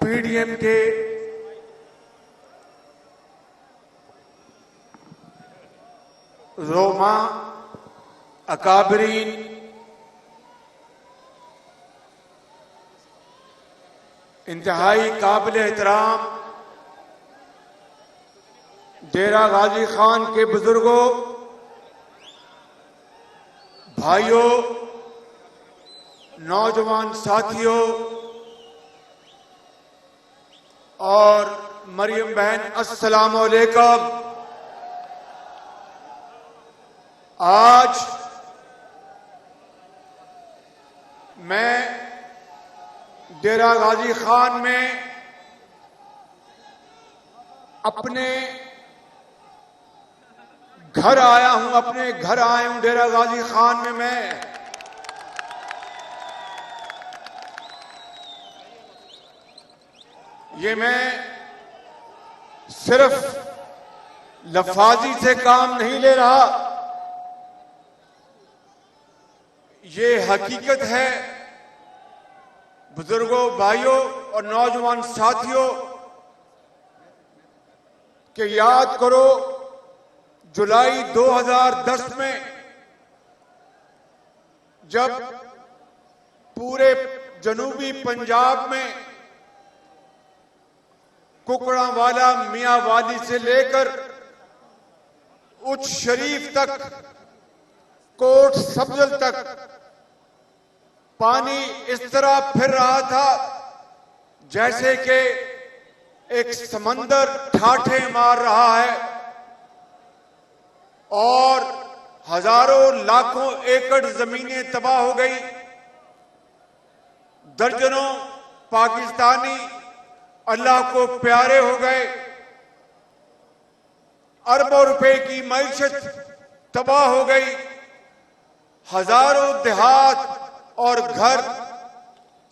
PDM के रोमा अकाबरीन, इंतहाई काबिल एहतराम डेरा गाजी खान के बुजुर्गों, भाइयों, नौजवान साथियों और मरियम बहन, अस्सलाम वालेकुम। आज मैं डेरा गाजी खान में अपने घर आया हूं, अपने घर आया हूं डेरा गाजी खान में। मैं सिर्फ लफाजी से काम नहीं ले रहा, ये हकीकत है बुजुर्गों, भाइयों और नौजवान साथियों कि याद करो जुलाई 2010 में जब पूरे जनूबी पंजाब में कुकड़ावाला, मियांवाली से लेकर उच्च शरीफ तक, कोट सब्जल तक पानी इस तरह फिर रहा था जैसे कि एक समंदर ठाठे मार रहा है और हजारों लाखों एकड़ जमीनें तबाह हो गई। दर्जनों पाकिस्तानी अल्लाह को प्यारे हो गए। अरबों रुपए की मईशत तबाह हो गई। हजारों देहात और घर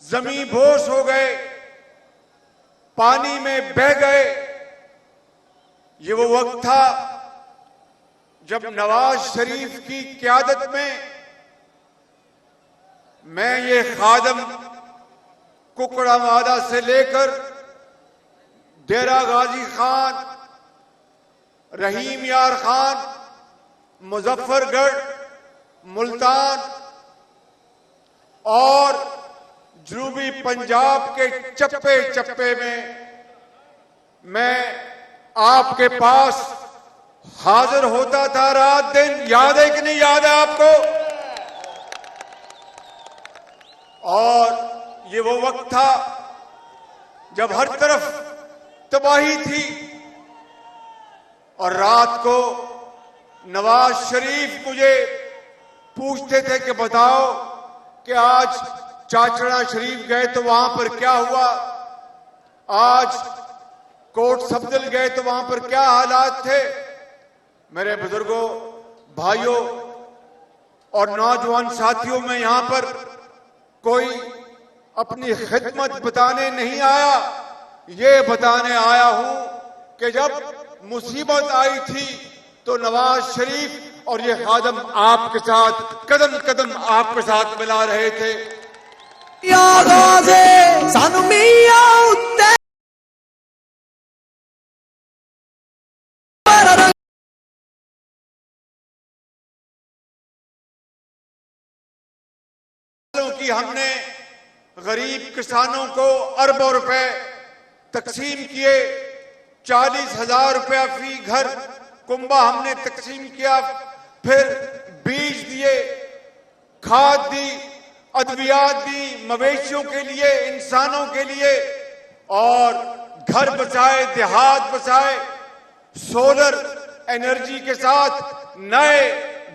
जमीन बोस हो गए, पानी में बह गए। ये वो वक्त था जब नवाज शरीफ की क़यादत में मैं ये खादम कुकड़ावाला से लेकर डेरा गाजी खान, रहीम यार खान, मुजफ्फरगढ़, मुल्तान और जनूबी पंजाब के चप्पे चप्पे में मैं आपके पास हाजिर होता था रात दिन। याद है कि नहीं याद है आपको? और ये वो वक्त था जब हर तरफ तबाही थी और रात को नवाज शरीफ मुझे पूछते थे कि बताओ कि आज चाचड़ा शरीफ गए तो वहां पर क्या हुआ, आज कोट सब्जल गए तो वहां पर क्या हालात थे। मेरे बुजुर्गों, भाइयों और नौजवान साथियों, में यहां पर कोई अपनी खिदमत बताने नहीं आया, ये बताने आया हूं कि जब मुसीबत आई थी तो नवाज शरीफ और ये खादम आपके साथ कदम कदम आपके साथ मिला रहे थे। कि हमने गरीब किसानों को अरबों रुपए तकसीम किए, 40,000 रुपया फी घर कुंबा हमने तकसीम किया, फिर बीज दिए, खाद दी, अद्वियात दी, मवेशियों के लिए, इंसानों के लिए, और घर बचाए, देहात बचाए, सोलर एनर्जी के साथ नए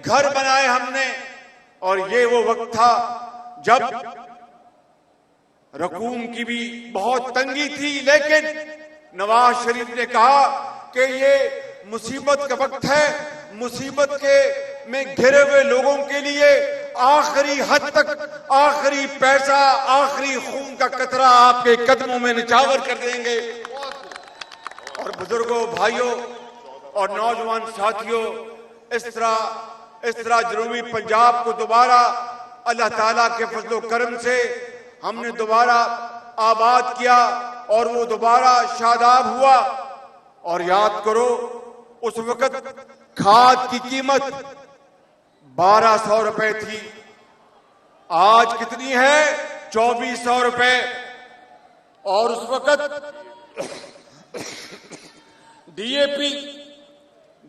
घर बनाए हमने। और ये वो वक्त था जब रकूम की भी बहुत तंगी थी, लेकिन नवाज शरीफ ने कहा कि ये मुसीबत का वक्त है, मुसीबत के में घिरे हुए लोगों के लिए आखिरी हद तक, आखिरी पैसा, आखिरी खून का कतरा आपके कदमों में निछावर कर देंगे। और बुजुर्गों, भाइयों और नौजवान साथियों, इस तरह जनूबी पंजाब को दोबारा अल्लाह ताला के फजलो करम से हमने दोबारा आबाद किया। और वो दोबारा शादाब हुआ। और याद करो, उस वक्त खाद की कीमत 1200 रुपए थी, आज कितनी है? 2400 रुपए। और उस वक्त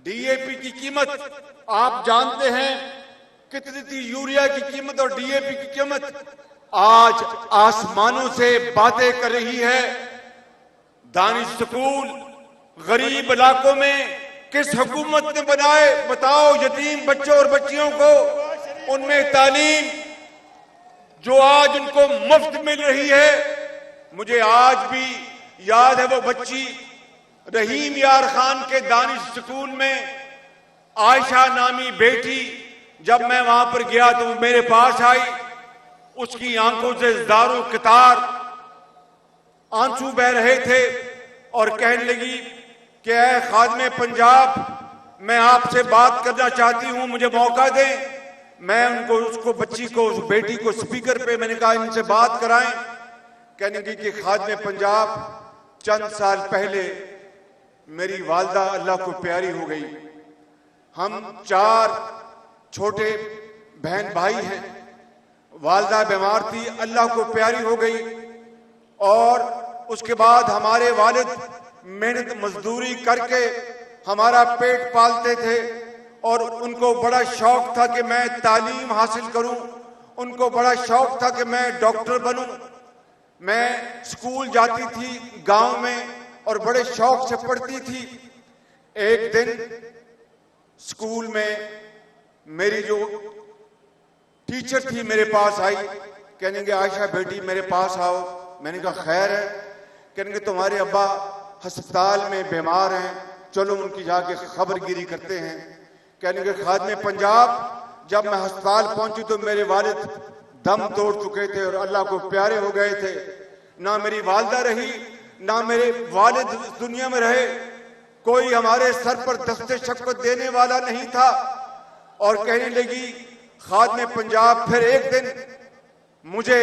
डीएपी की कीमत आप जानते हैं कितनी थी, यूरिया की कीमत और डीएपी की कीमत आज आसमानों से बातें कर रही है। दानिश स्कूल गरीब इलाकों में किस हुकूमत ने बनाए बताओ? यतीम बच्चों और बच्चियों को उनमें तालीम जो आज उनको मुफ्त मिल रही है। मुझे आज भी याद है वो बच्ची रहीम यार खान के दानिश स्कूल में आयशा नामी बेटी, जब मैं वहां पर गया तो मेरे पास आई, उसकी आंखों से दारो कतार आंसू बह रहे थे और कहने लगी कि ऐ खादिम पंजाब, मैं आपसे बात करना चाहती हूं, मुझे मौका दें। मैं उसको बच्ची को, उस बेटी को स्पीकर पे मैंने कहा इनसे बात कराएं। कहने लगी कि खादिम पंजाब, चंद साल पहले मेरी वालदा अल्लाह को प्यारी हो गई। हम 4 छोटे बहन भाई हैं। वालदा बीमार थी, अल्लाह को प्यारी हो गई। और उसके बाद हमारे वालिद मेहनत मजदूरी करके हमारा पेट पालते थे और उनको बड़ा शौक था कि मैं तालीम हासिल करूं, उनको बड़ा शौक था कि मैं डॉक्टर बनूं। मैं स्कूल जाती थी गांव में और बड़े शौक से पढ़ती थी। एक दिन स्कूल में मेरी जो टीचर थी मेरे पास आई, कहने लगे आयशा बेटी मेरे पास आओ। मैंने कहा खैर है। कहने लगे तुम्हारे अब्बा अस्पताल में बीमार हैं, चलो उनकी जाके खबरगिरी करते हैं। कहने लगे खादिम पंजाब, जब मैं अस्पताल पहुंची तो मेरे वालिद दम तोड़ चुके थे और अल्लाह को प्यारे हो गए थे। ना मेरी वालदा रही, ना मेरे वालिद दुनिया में रहे, कोई हमारे सर पर दस्ते शफ़क़त देने वाला नहीं था। और कहने लगी खादिम पंजाब, फिर एक दिन मुझे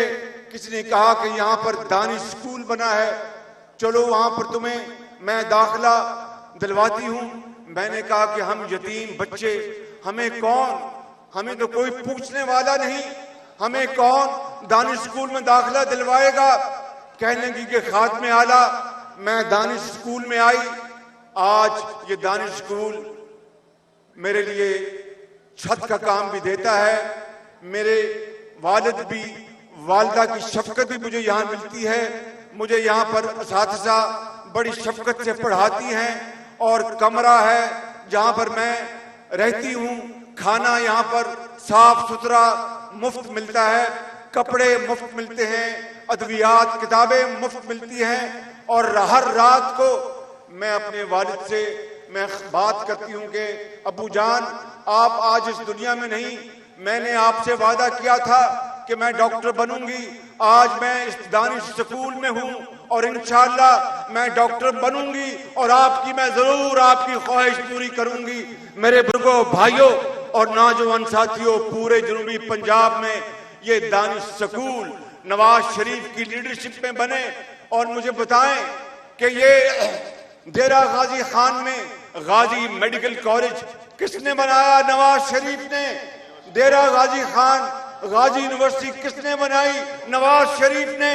किसी ने कहा कि यहाँ पर दानिश स्कूल बना है, चलो वहां पर तुम्हें मैं दाखिला दिलवाती हूं। मैंने कहा कि हम यतीम बच्चे, हमें कौन, हमें तो कोई पूछने वाला नहीं, हमें कौन दानिश स्कूल में दाखिला दिलवाएगा। कहने लगी कि खादिम आला, मैं दानिश स्कूल में आई। आज ये दानिश स्कूल मेरे लिए छत का काम भी देता है, मेरे वालिद भी, वालदा की शफकत भी मुझे यहाँ मिलती है। मुझे यहाँ पर असातिज़ा बड़ी शफकत से पढ़ाती हैं और कमरा है जहाँ पर मैं रहती हूँ। खाना यहाँ पर साफ सुथरा मुफ्त मिलता है, कपड़े मुफ्त मिलते हैं, अद्वियात किताबें मुफ्त मिलती हैं। और हर रात को मैं अपने वालिद से मैं बात करती हूँ कि अबू जान आप आज इस दुनिया में नहीं, मैंने आपसे वादा किया था कि मैं डॉक्टर बनूंगी। आज मैं इस दानिश स्कूल में हूँ और इंशाअल्लाह मैं डॉक्टर बनूंगी और आपकी मैं जरूर आपकी ख्वाहिश पूरी करूंगी। मेरे बुजुर्गों, भाइयों और नौजवान साथियों, पूरे जनूबी पंजाब में ये दानिश स्कूल नवाज शरीफ की लीडरशिप में बने। और मुझे बताएं कि ये डेरा गाजी खान में गाजी मेडिकल कॉलेज किसने बनाया? नवाज शरीफ ने। डेरा गाजी खान गाजी यूनिवर्सिटी किसने बनाई? नवाज शरीफ ने।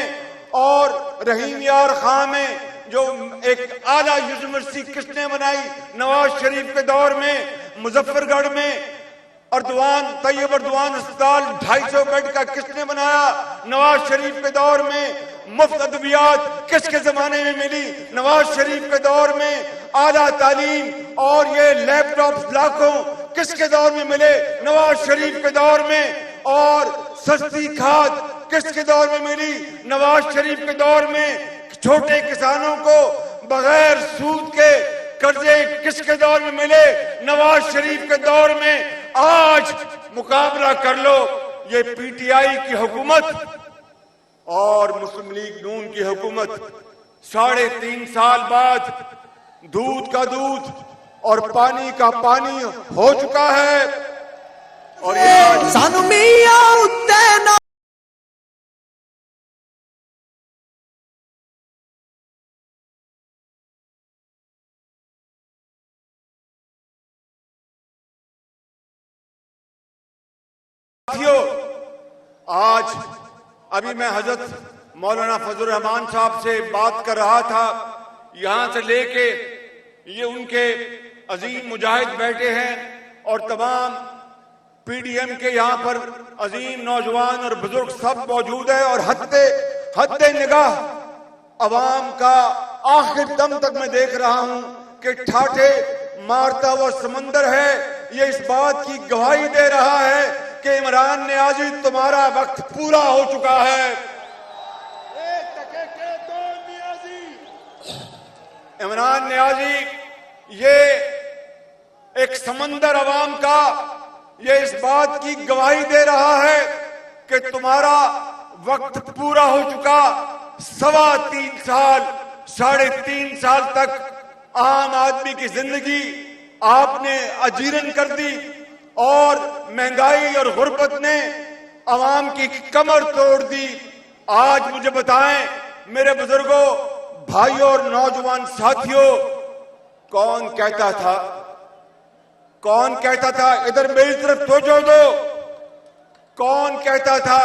और रहीम यार खान में जो एक आला यूनिवर्सिटी किसने बनाई? नवाज शरीफ के दौर में। मुजफ्फरगढ़ में तैयब अर्दवान अस्पताल 250 बेड का किसने बनाया? नवाज शरीफ के दौर में। मुफ्त अद्वियात किसके जमाने में मिली? नवाज शरीफ के दौर में। आला तालीम और ये लैपटॉप लाखों किसके दौर में मिले? नवाज शरीफ के दौर में। और सस्ती खाद किसके दौर में मिली? नवाज शरीफ के दौर में। छोटे किसानों को बगैर सूद के कर्जे किसके दौर में मिले? नवाज शरीफ के दौर में। आज मुकाबला कर लो ये पीटीआई की हुकूमत और मुस्लिम लीग नून की हुकूमत। 3.5 साल बाद दूध का दूध और पानी का पानी हो चुका है। और साथियों, आज अभी मैं हजरत मौलाना फजल रहमान साहब से बात कर रहा था। यहां से लेके ये उनके अजीम मुजाहिद बैठे हैं और तमाम पीडीएम के यहां पर अजीम नौजवान और बुजुर्ग सब मौजूद है और हद्दे निगाह अवाम का आखिर दम तक मैं देख रहा हूं कि ठाठे मारता हुआ समंदर है। ये इस बात की गवाही दे रहा है कि इमरान नियाजी तुम्हारा वक्त पूरा हो चुका है। इमरान नियाजी, ये एक समंदर अवाम का ये इस बात की गवाही दे रहा है कि तुम्हारा वक्त पूरा हो चुका। 3.25 साल 3.5 साल तक आम आदमी की जिंदगी आपने अजीरन कर दी और महंगाई और गुर्बत ने अवाम की कमर तोड़ दी। आज मुझे बताएं मेरे बुजुर्गों, भाइयों और नौजवान साथियों, कौन कहता था इधर मेरी तरफ तवज्जो दो, कौन कहता था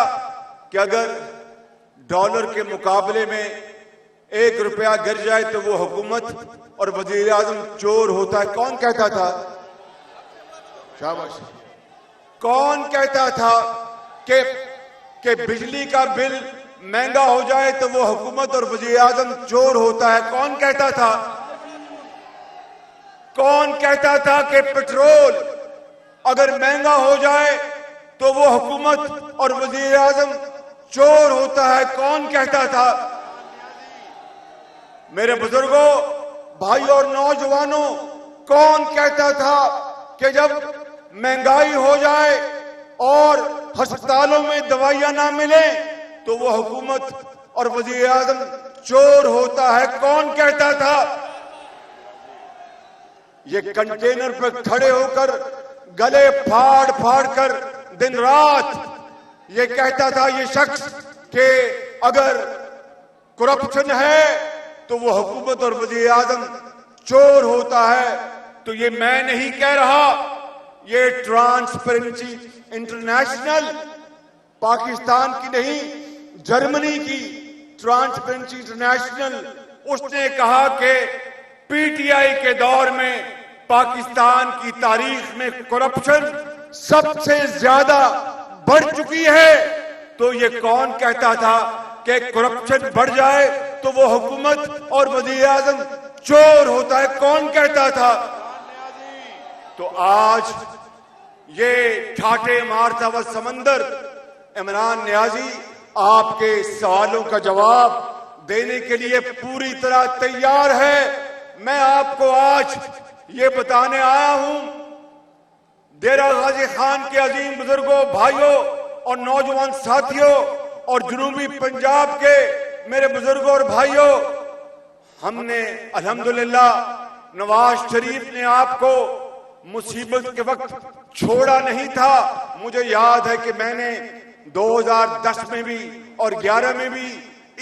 कि अगर डॉलर के मुकाबले में 1 रुपया गिर जाए तो वो हुकूमत और वजीर आजम चोर होता है? कौन कहता था? शाबाश। कौन कहता था कि बिजली का बिल महंगा हो जाए तो वो हुकूमत और वजीर आजम चोर होता है? कौन कहता था? कौन कहता था कि पेट्रोल अगर महंगा हो जाए तो वो हुकूमत और वजीर आजम चोर होता है? कौन कहता था? मेरे बुजुर्गों, भाइयों और नौजवानों, कौन कहता था कि जब महंगाई हो जाए और अस्पतालों में दवाइयां ना मिले तो वो हुकूमत और वजीर आजम चोर होता है? कौन कहता था? ये कंटेनर पर खड़े होकर गले फाड़ फाड़ कर दिन रात ये कहता था ये शख्स कि अगर करप्शन है तो वो हुकूमत और वजीर आजम चोर होता है। तो ये मैं नहीं कह रहा, ये ट्रांसपेरेंसी इंटरनेशनल, पाकिस्तान की नहीं जर्मनी की ट्रांसपेरेंसी इंटरनेशनल, उसने कहा कि पीटीआई के दौर में पाकिस्तान की तारीख में करप्शन सबसे ज्यादा बढ़ चुकी है। तो ये कौन कहता था कि करप्शन बढ़ जाए तो वो हुकूमत और वजीर आजम चोर होता है? कौन कहता था? तो आज ये ठाठे मारता हुआ समंदर इमरान नियाजी आपके सवालों का जवाब देने के लिए पूरी तरह तैयार है। मैं आपको आज ये बताने आया हूं, डेरा गाजी खान के अजीम बुजुर्गों, भाइयों और नौजवान साथियों और जनूबी पंजाब के मेरे बुजुर्गों और भाइयों, हमने अल्हम्दुलिल्लाह नवाज शरीफ ने आपको मुसीबत के वक्त छोड़ा नहीं था। मुझे याद है कि मैंने 2010 में भी और 11 में भी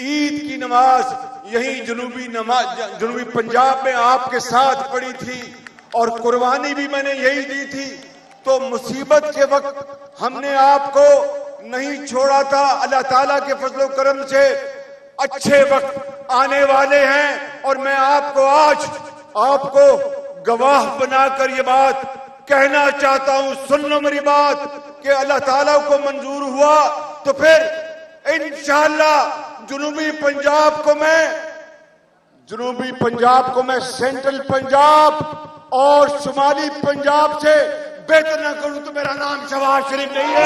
ईद की नमाज यही जनूबी पंजाब में आपके साथ पड़ी थी और कुर्बानी भी मैंने यही दी थी। तो मुसीबत के वक्त हमने आपको नहीं छोड़ा था। अल्लाह ताला के फजलो करम से अच्छे वक्त आने वाले हैं और मैं आपको आज आपको गवाह बनाकर ये बात कहना चाहता हूं। सुन लो मेरी बात कि अल्लाह ताला को मंजूर हुआ तो फिर इंशाअल्लाह जनूबी पंजाब को मैं सेंट्रल पंजाब और शुमाली पंजाब से बेहतर ना करूं तो मेरा नाम शहबाज शरीफ नहीं है।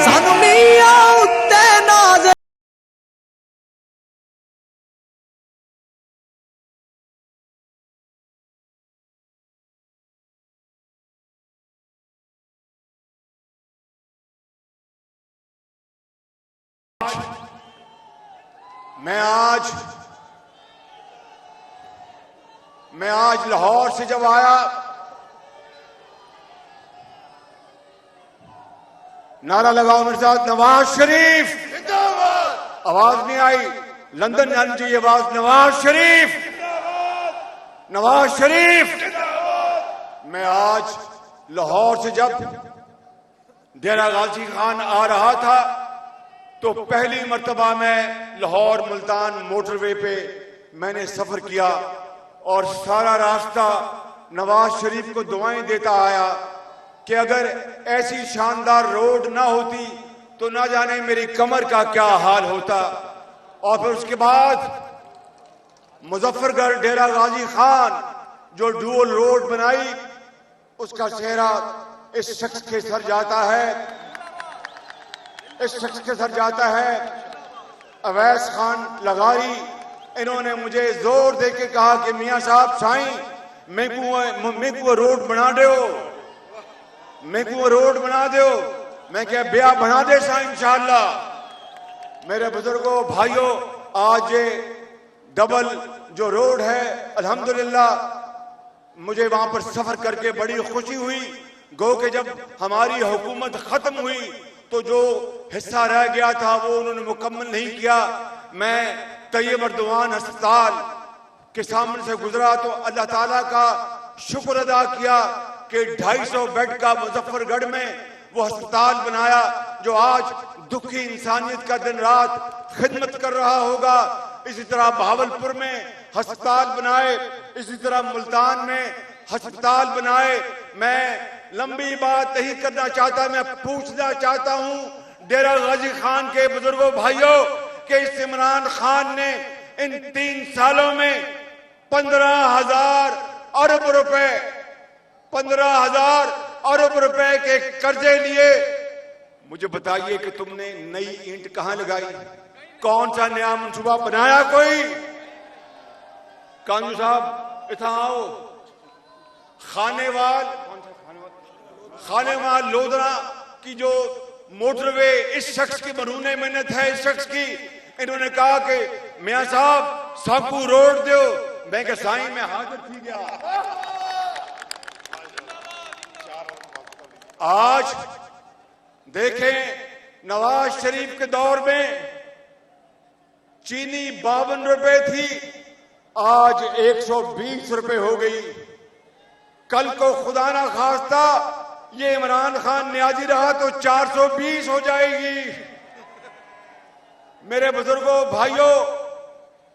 मैं आज लाहौर से जब आया, नारा लगाओ मेरे साथ, नवाज शरीफ जिंदाबाद। आवाज नहीं आई, लंदन जानी चाहिए आवाज, नवाज शरीफ जिंदाबाद, नवाज शरीफ जिंदाबाद। मैं आज लाहौर से जब डेरा गाजी खान आ रहा था तो पहली मर्तबा मैं लाहौर मुल्तान मोटरवे पे मैंने सफर किया और सारा रास्ता नवाज शरीफ को दुआएं देता आया कि अगर ऐसी शानदार रोड ना होती तो ना जाने मेरी कमर का क्या हाल होता। और फिर उसके बाद मुजफ्फरगढ़ डेरा गाजी खान जो डुअल रोड बनाई, उसका चेहरा इस शख्स के सर जाता है, इस शख्स के सर जाता है अवैस खान लगारी। इन्होंने मुझे जोर दे के कहा कि मियां साहब साईं मेको रोड बना दो, मेको रोड बना दो। मैं क्या ब्याह बना दे साईं इंशाअल्लाह। मेरे बुजुर्गों भाइयों, आज ये डबल जो रोड है अल्हम्दुलिल्लाह मुझे वहां पर सफर करके बड़ी खुशी हुई। गो कि जब हमारी हुकूमत खत्म हुई तो जो हिस्सा रह गया था वो उन्होंने मुकम्मल नहीं किया। मैं तैयब अर्दवान अस्पताल के सामने से गुजरा तो अल्लाह ताला का शुक्र अदा किया कि 250 बेड का मुजफ्फरगढ़ में वो अस्पताल बनाया जो आज दुखी इंसानियत का दिन रात खिदमत कर रहा होगा। इसी तरह भावलपुर में अस्पताल बनाए, इसी तरह मुल्तान में अस्पताल बनाए। मैं लंबी बात नहीं करना चाहता, मैं पूछना चाहता हूं डेरा गाजी खान के बुजुर्गों भाइयों कि इस इमरान खान ने इन 3 सालों में 15,000 अरब रुपए 15,000 अरब रुपए के कर्जे लिए। मुझे बताइए कि तुमने नई ईंट कहां लगाई? कौन सा नया मंसूबा बनाया? कोई कानू साहब इतना आओ। खानेवाल लोधरा की जो मोटरवे इस शख्स की मरूने मेहनत है, इस शख्स की। इन्होंने कहा कि मियां साहब साकू रोड दो। मैं क्या साईं में हाजिर थी गया। आज देखें नवाज शरीफ के दौर में चीनी 52 रुपए थी, आज 120 रुपए हो गई। कल को खुदा ना खास्ता ये इमरान खान न्याजी रहा तो 420 हो जाएगी। मेरे बुजुर्गों भाइयों,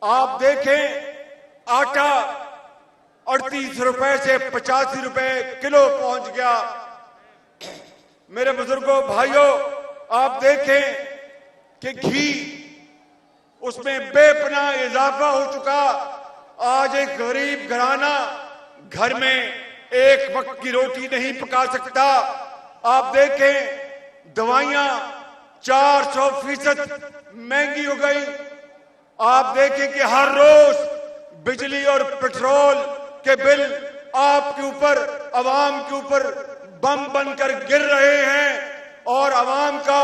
आप देखें आटा 38 रुपए से 85 रुपए किलो पहुंच गया। मेरे बुजुर्गों भाइयों, आप देखें कि घी उसमें बेपनाह इजाफा हो चुका। आज एक गरीब घराना घर में एक वक्त की रोटी नहीं पका सकता। आप देखें दवाइयां 400% महंगी हो गई। आप देखें कि हर रोज बिजली और पेट्रोल के बिल आपके ऊपर, अवाम के ऊपर बम बनकर गिर रहे हैं और अवाम का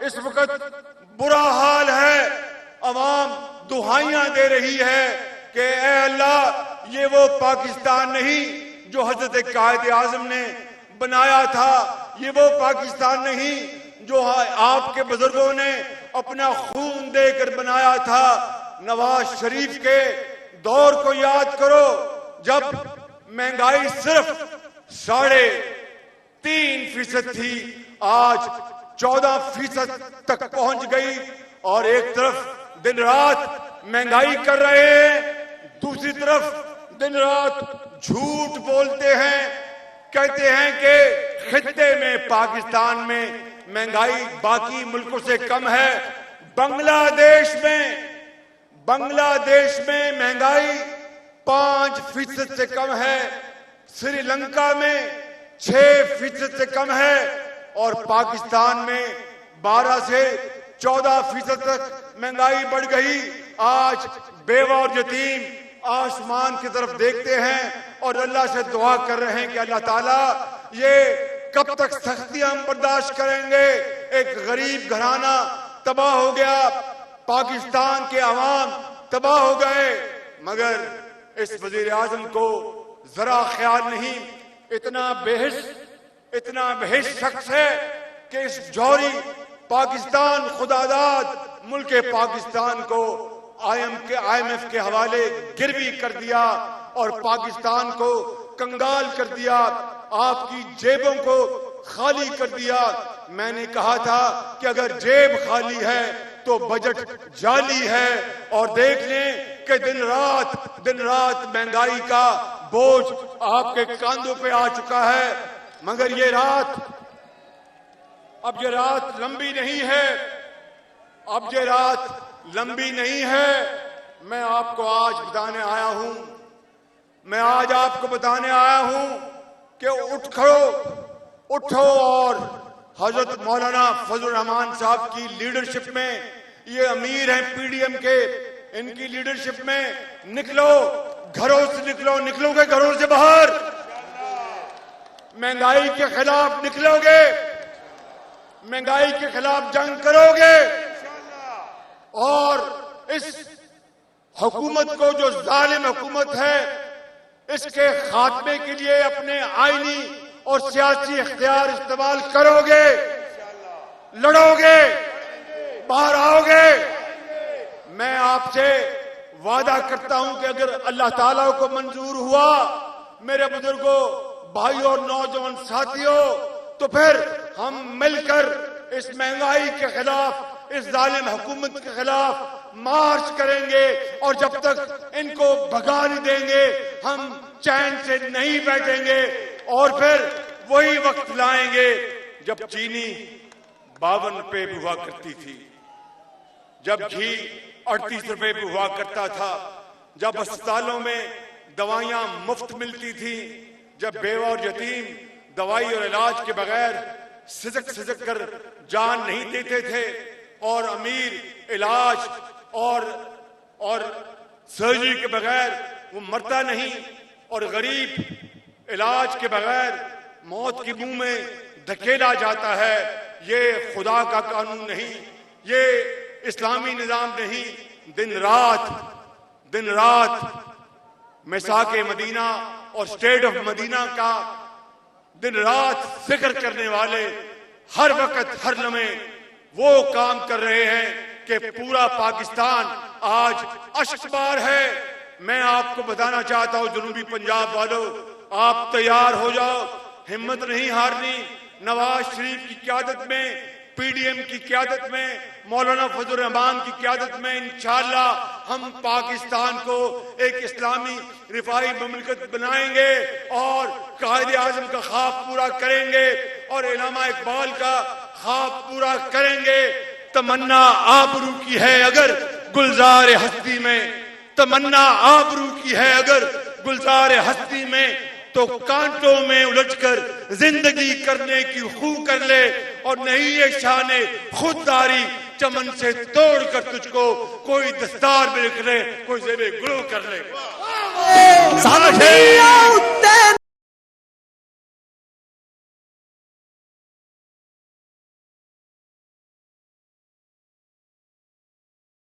इस वक्त बुरा हाल है। अवाम दुहाइयां दे रही है कि ए अल्लाह, ये वो पाकिस्तान नहीं जो हजरत कायद आजम ने बनाया था, ये वो पाकिस्तान नहीं जो आपके बुजुर्गों ने अपना खून देकर बनाया था। नवाज शरीफ के दौर को याद करो जब महंगाई सिर्फ 3.5% थी, आज 14% तक पहुंच गई। और एक तरफ दिन रात महंगाई कर रहे हैं, दूसरी तरफ दिन रात झूठ बोलते हैं, कहते हैं कि खित्ते में पाकिस्तान में महंगाई बाकी मुल्कों से कम है। बांग्लादेश में महंगाई 5% से कम है, श्रीलंका में 6% से कम है और पाकिस्तान में 12 से 14% तक महंगाई बढ़ गई। आज बेवा और यतीम आसमान की तरफ देखते हैं और अल्लाह से दुआ कर रहे हैं कि अल्लाह ताला ये कब तक सख्तियां हम बर्दाश्त करेंगे। एक गरीब घराना तबाह हो गया, पाकिस्तान के अवाम तबाह हो गए, मगर इस वजीर आजम को जरा ख्याल नहीं। इतना बेहिस शख्स है कि इस जौहरी पाकिस्तान खुदादाद मुल्क पाकिस्तान को IMF के हवाले गिरवी कर दिया और पाकिस्तान को कंगाल कर दिया, आपकी जेबों को खाली कर दिया। मैंने कहा था कि अगर जेब खाली है तो बजट जाली है, और देख लें कि दिन रात महंगाई का बोझ आपके कांधों पे आ चुका है। मगर ये रात लंबी नहीं है, अब ये रात लंबी नहीं है। मैं आपको आज बताने आया हूं, मैं आज आपको बताने आया हूं कि उठो और हजरत मौलाना फजल रहमान साहब की लीडरशिप में, ये अमीर हैं पीडीएम के, इनकी लीडरशिप में निकलो, घरों से निकलोगे घरों से बाहर, महंगाई के खिलाफ निकलोगे, महंगाई के खिलाफ जंग करोगे, और इस हुकूमत को, जो जालिम हुकूमत है, इसके खात्मे के लिए अपने आईनी और सियासी इख्तियार इस्तेमाल करोगे, लड़ोगे, बाहर आओगे। मैं आपसे वादा करता हूं कि अगर अल्लाह ताला को मंजूर हुआ, मेरे बुजुर्गों, भाइयों और नौजवान साथियों, तो फिर हम मिलकर इस महंगाई के खिलाफ, इस जालिम हुकूमत के खिलाफ मार्च करेंगे, और जब तक इनको भगा नहीं देंगे हम चैन से नहीं बैठेंगे। और फिर वही वक्त लाएंगे जब चीनी 52 रुपए भी हुआ करती थी, जब घी 38 रुपए भी हुआ करता था, जब अस्पतालों में दवाइयां मुफ्त मिलती थी, जब बेवा और यतीम दवाई और इलाज के बगैर सिसक कर जान नहीं देते थे, और अमीर इलाज और सर्जरी के बगैर वो मरता नहीं, और गरीब इलाज के बगैर मौत के मुंह में धकेला जाता है। ये खुदा का कानून नहीं, ये इस्लामी निजाम नहीं। दिन रात मिसाके मदीना और स्टेट ऑफ मदीना का दिन रात फिक्र करने वाले हर वक्त हर लम्हे वो काम कर रहे हैं कि पूरा पाकिस्तान आज अश्कबार है। मैं आपको बताना चाहता हूं, जनूबी पंजाब वालों, आप तैयार हो जाओ, हिम्मत नहीं हारनी। नवाज शरीफ की क़यादत में, पीडीएम की क़यादत में, मौलाना फजल रहमान की क़यादत में इंशाअल्लाह हम पाकिस्तान को एक इस्लामी रिफाई ममलिकत बनाएंगे और कायदे आज़म का ख्वाब पूरा करेंगे और इल्लामा इकबाल का ख्वाब पूरा करेंगे। तमन्ना आबरू की है अगर गुलजार हस्ती में, तमन्ना आबरू की है अगर गुलजार हस्ती में, तो कांटों में उलझकर जिंदगी करने की खू कर ले, और नहीं ये शाने खुददारी चमन से तोड़कर तुझको कोई दस्तार में लिख ले, कोई जेबे गुलो कर ले।